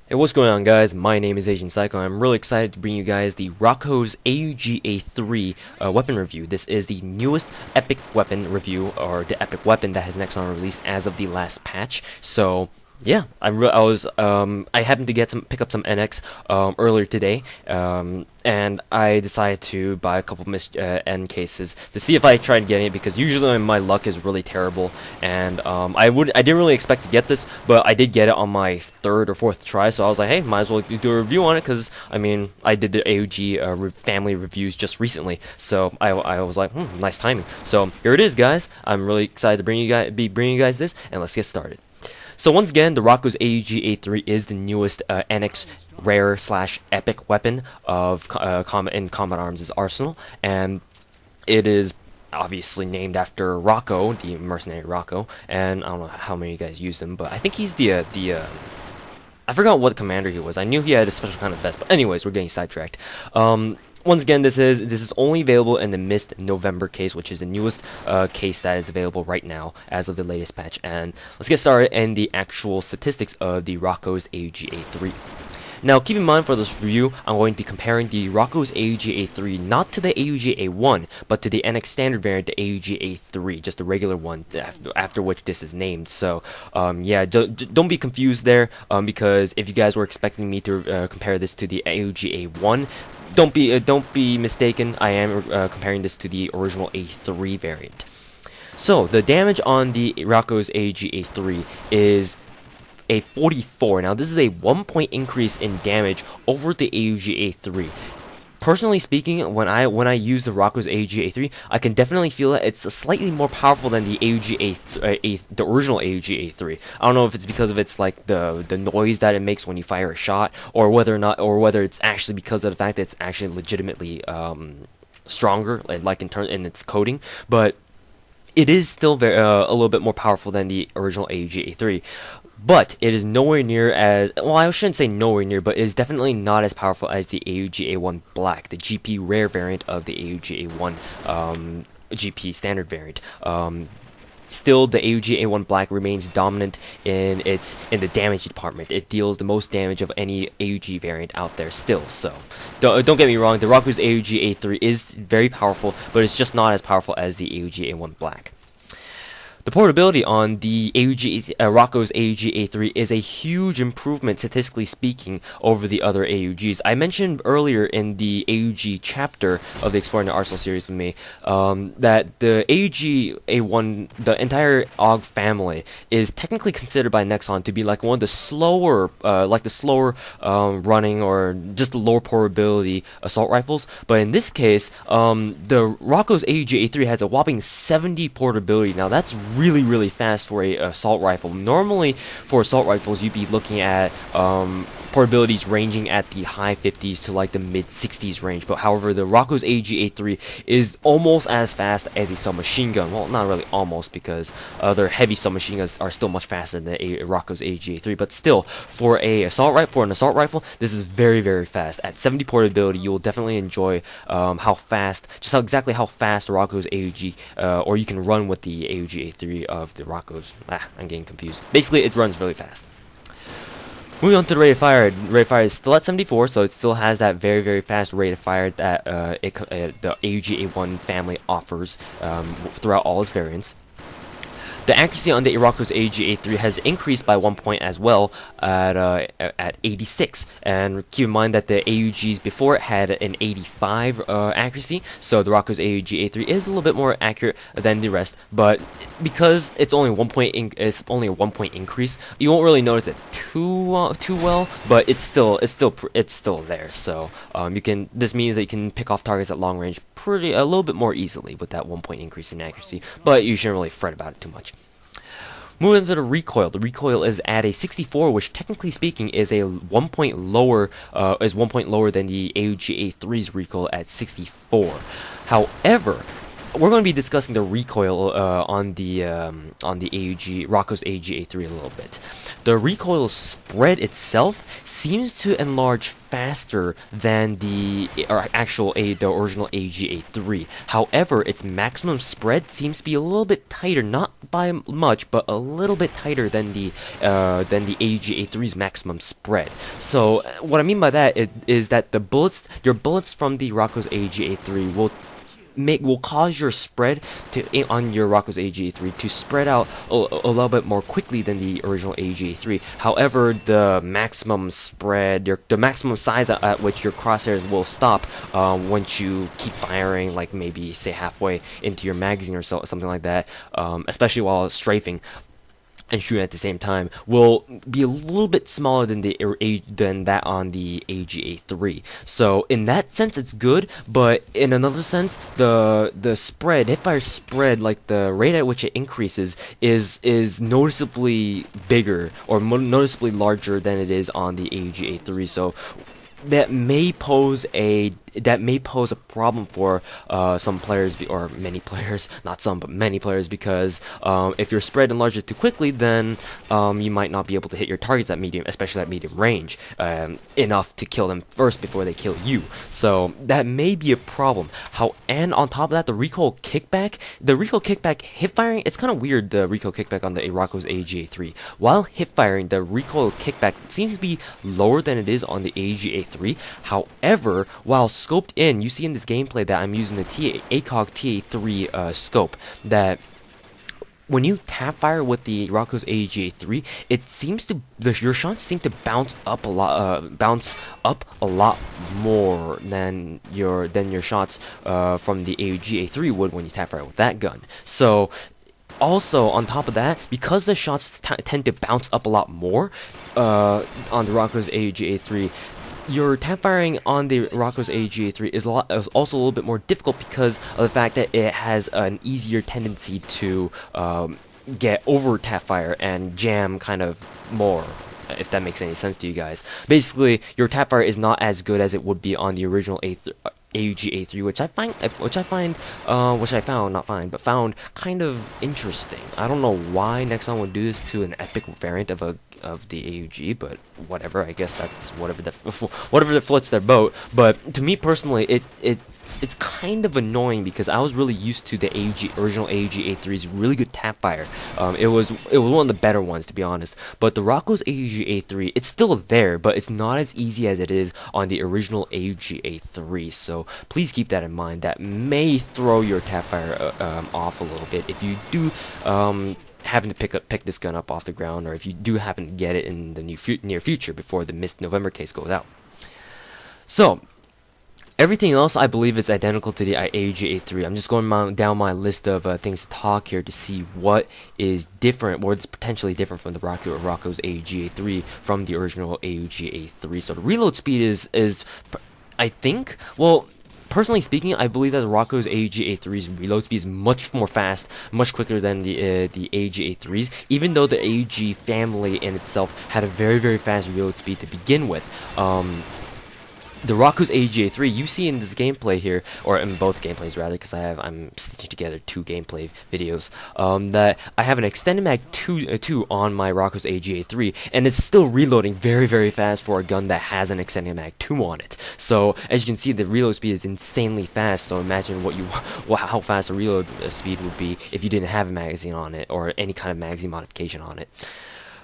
Hey, what's going on, guys? My name is Asian Psycho. I'm really excited to bring you guys the Rocco's AUG-A3 weapon review. This is the newest epic weapon review, or the epic weapon that has Nexon released as of the last patch. So yeah, I happened to pick up some NX earlier today, and I decided to buy a couple MYST-N cases to see if I tried getting it, because usually my luck is really terrible, and I didn't really expect to get this, but I did get it on my third or fourth try. So I was like, hey, might as well do a review on it, because I mean, I did the AUG family reviews just recently, so I was like, nice timing. So here it is, guys. I'm really excited to be bringing you guys this, and let's get started. So once again, the Rocco's AUG-A3 is the newest NX rare / epic weapon of Combat Arms' arsenal, and it is obviously named after Rocco, the mercenary Rocco. And I don't know how many of you guys use him, but I think he's the I forgot what commander he was. I knew he had a special kind of vest, but anyways, we're getting sidetracked. Once again, this is only available in the MYST-N November case, which is the newest case that is available right now as of the latest patch. And let's get started in the actual statistics of the Rocco's AUG-A3. Now, keep in mind, for this review, I'm going to be comparing the Rocco's AUG-A3 not to the AUG-A1, but to the NX standard variant, the AUG-A3, just the regular one, after which this is named. So, yeah, don't be confused there, because if you guys were expecting me to compare this to the AUG-A1, don't be mistaken. I am comparing this to the original A3 variant. So, the damage on the Rocco's AUG-A3 is a 44. Now, this is a 1-point increase in damage over the AUG-A3. Personally speaking, when I use the Rocco's AUG-A3, I can definitely feel that it's slightly more powerful than the the original AUG-A3. I don't know if it's because of its like the noise that it makes when you fire a shot, or whether it's actually because of the fact that it's actually legitimately stronger, like in its coding, but it is still a little bit more powerful than the original AUG-A3. But it is nowhere near as, well, I shouldn't say nowhere near, but it is definitely not as powerful as the AUG-A1 Black, the GP rare variant of the AUG-A1 GP standard variant. Still, the AUG-A1 Black remains dominant in the damage department. It deals the most damage of any AUG variant out there still. So, don't get me wrong, the Rocco's AUG-A3 is very powerful, but it's just not as powerful as the AUG-A1 Black. The portability on the Rocco's AUG-A3 is a huge improvement, statistically speaking, over the other AUGs. I mentioned earlier in the AUG chapter of the Exploring the Arsenal series with me that the AUG-A1, the entire AUG family, is technically considered by Nexon to be like one of the slower, running or just the lower portability assault rifles. But in this case, the Rocco's AUG-A3 has a whopping 70 portability. Now that's really fast for a assault rifle. Normally for assault rifles you'd be looking at portabilities ranging at the high 50s to like the mid 60s range, but however the Rocco's AUG-A3 is almost as fast as a submachine gun. Well, not really almost, because other heavy submachine guns are still much faster than the Rocco's AUG-A3, but still, for an assault rifle, this is very fast. At 70 portability, you'll definitely enjoy exactly how fast the Rocco's AUG, or you can run with the AUG-A3 of the Rocco's. I'm getting confused. Basically, it runs really fast. Moving on to the rate of fire. The rate of fire is still at 74, so it still has that very fast rate of fire that the AUG-A1 family offers throughout all its variants. The accuracy on the Rocco's AUG-A3 has increased by 1 point as well at 86, and keep in mind that the AUGs before it had an 85 accuracy, so the Rocco's AUG-A3 is a little bit more accurate than the rest. But because it's only a 1 point increase, you won't really notice it too well. But it's still there. So this means that you can pick off targets at long range a little bit more easily with that 1 point increase in accuracy. But you shouldn't really fret about it too much. Moving on to the recoil. The recoil is at a 64, which technically speaking is a 1 point lower than the AUG-A3's recoil at 64. However, we're going to be discussing the recoil on the Rocco's AUG-A3 a little bit. The recoil spread itself seems to enlarge faster than the original AUG-A3. However, its maximum spread seems to be a little bit tighter, not by much, but a little bit tighter than the AUG-A3's maximum spread. So what I mean by that is that your bullets from the Rocco's AUG-A3 will cause your spread on your Rocco's AUG-A3 to spread out a little bit more quickly than the original AUG-A3. However, the maximum spread, the maximum size at which your crosshairs will stop once you keep firing, like maybe say halfway into your magazine or something like that, especially while strafing and shooting at the same time, will be a little bit smaller than that on the AUG-A3. So in that sense, it's good, but in another sense, the Hipfire spread, like the rate at which it increases, is noticeably bigger or noticeably larger than it is on the AUG-A3. So that may pose a problem for some players, or many players, not some, but many players, because if your spread enlarges too quickly, then you might not be able to hit your targets at medium, especially at medium range, enough to kill them first before they kill you. So that may be a problem. And on top of that, the recoil kickback hip firing, it's kind of weird, the recoil kickback on the Rocco's AUG-A3. While hip firing, the recoil kickback seems to be lower than it is on the AUG-A3. However, while scoped in, you see in this gameplay that I'm using the AUG-A3 scope, that when you tap fire with the Rocco's AUG-A3, it seems to your shots seem to bounce up a lot more than your shots from the AUG-A3 would when you tap fire with that gun. So also, on top of that, because the shots tend to bounce up a lot more on the Rocco's AUG-A3, your tap firing on the Rocco's AUG-A3 is also a little bit more difficult because of the fact that it has an easier tendency to get over tap fire and jam kind of more, if that makes any sense to you guys. Basically, your tap fire is not as good as it would be on the original AUG-A3, which I found kind of interesting. I don't know why Nexon would do this to an epic variant of the AUG, but whatever. I guess that's whatever that floats their boat. But to me personally, it's kind of annoying because I was really used to the original AUG-A3's really good tap fire. It was one of the better ones, to be honest. But the Rocco's AUG-A3, it's still there, but it's not as easy as it is on the original AUG-A3. So please keep that in mind. That may throw your tap fire off a little bit if you do happen to pick this gun up off the ground, or if you do happen to get it in the near future before the MYST-N November case goes out. So everything else, I believe, is identical to the AUG-A3. I'm just going down my list of things to talk here to see what is different, what is potentially different from the Rocco's AUG-A3 from the original AUG-A3. So the reload speed is I think, well, personally speaking, I believe that the Rocco's AUG-A3's reload speed is much more fast, much quicker than the AUG-A3's, even though the AUG family in itself had a very, very fast reload speed to begin with. The Rocco's AUG-A3, you see in this gameplay here, or in both gameplays rather, because I'm stitching together two gameplay videos, that I have an extended mag 2 on my Rocco's AUG-A3, and it's still reloading very, very fast for a gun that has an extended mag 2 on it. So as you can see, the reload speed is insanely fast. So imagine how fast the reload speed would be if you didn't have a magazine on it, or any kind of magazine modification on it.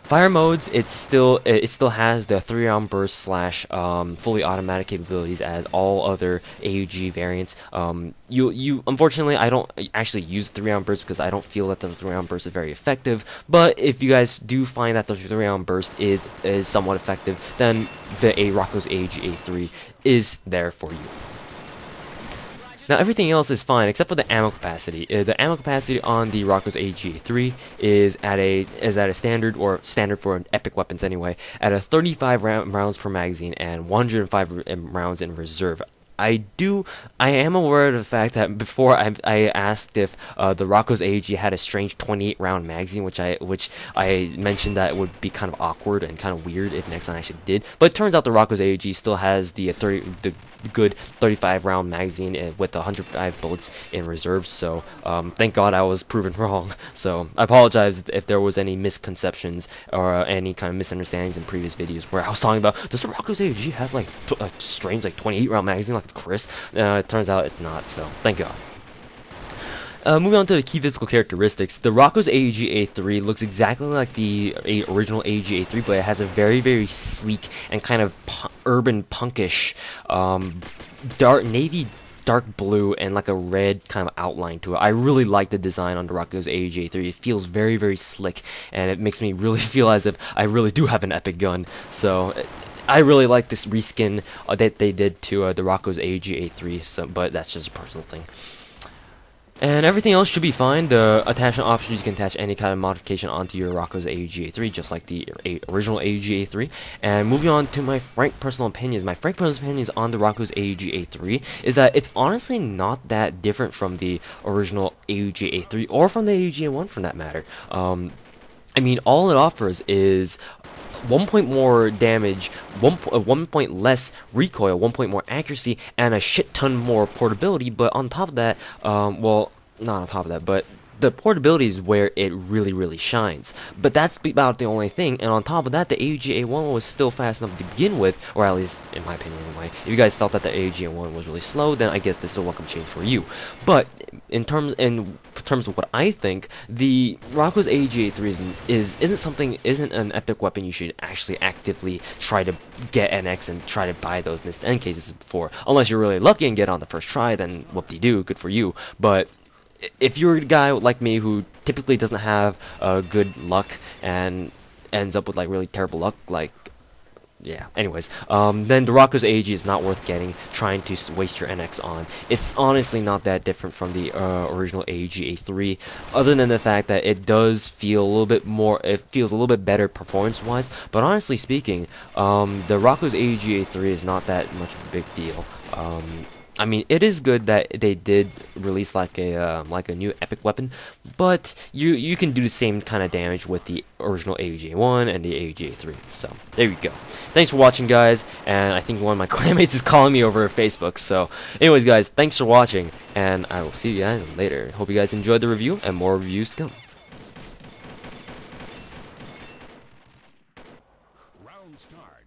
Fire modes, it still has the 3-round burst / fully automatic capabilities as all other AUG variants. Unfortunately, I don't actually use the 3-round burst because I don't feel that the 3-round burst is very effective. But if you guys do find that the 3-round burst is somewhat effective, then the Rocco's AUG-A3 is there for you. Now everything else is fine except for the ammo capacity. The ammo capacity on the Rocco's AUG-A3 is at a standard for epic weapons anyway, at a 35 rounds per magazine and 105 rounds in reserve. I am aware of the fact that before I asked if the Rocco's AUG had a strange 28 round magazine, which I mentioned that it would be kind of awkward and kind of weird if Nexon actually did. But it turns out the Rocco's AUG still has the good 35 round magazine with 105 bullets in reserve. So thank God I was proven wrong. So I apologize if there was any misconceptions or any kind of misunderstandings in previous videos where I was talking about, does the Rocco's AUG have like a strange like 28 round magazine like Chris? It turns out it's not. So thank God. Moving on to the key physical characteristics, the Rocco's AUG-A3 looks exactly like the original AUG-A3, but it has a very sleek and kind of urban punkish navy dark blue and like a red kind of outline to it. I really like the design on the Rocco's AUG-A3. It feels very slick, and it makes me really feel as if I really do have an epic gun. So I really like this reskin that they did to the Rocco's AUG-A3, so, but that's just a personal thing. And everything else should be fine. The attachment options, you can attach any kind of modification onto your Rocco's AUG-A3, just like the original AUG-A3. And moving on to my frank personal opinions. My frank personal opinions on the Rocco's AUG-A3 is that it's honestly not that different from the original AUG-A3, or from the AUG-A1 for that matter. I mean, all it offers is 1 point more damage, 1 point less recoil, 1 point more accuracy, and a shit ton more portability. But on top of that, well, not on top of that, but the portability is where it really shines. But that's about the only thing. And on top of that, the AUG-A1 was still fast enough to begin with, or at least in my opinion anyway. If you guys felt that the AUG-A1 was really slow, then I guess this is a welcome change for you. But in terms of what I think, the Rocco's AUG-A3 isn't an epic weapon you should actually actively try to get NX and try to buy those MYST-N cases for. Unless you're really lucky and get on the first try, then whoop-de-doo, good for you. But if you're a guy like me who typically doesn't have good luck and ends up with like really terrible luck, like, yeah, anyways, then the Rocco's AUG is not worth trying to waste your NX on. It's honestly not that different from the original AUG-A3, other than the fact that it does feel a little bit more, it feels a little bit better performance-wise, but honestly speaking, the Rocco's AUG-A3 is not that much of a big deal. I mean, it is good that they did release like a new epic weapon, but you can do the same kind of damage with the original AUG-A1 and the AUG-A3. So there you go. Thanks for watching, guys. And I think one of my clanmates is calling me over Facebook. So, anyways, guys, thanks for watching, and I will see you guys later. Hope you guys enjoyed the review, and more reviews to come. Round start.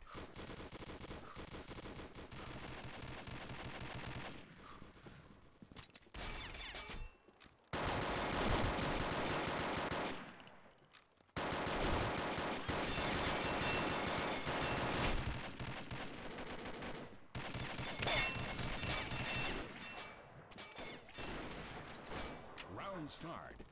Round start.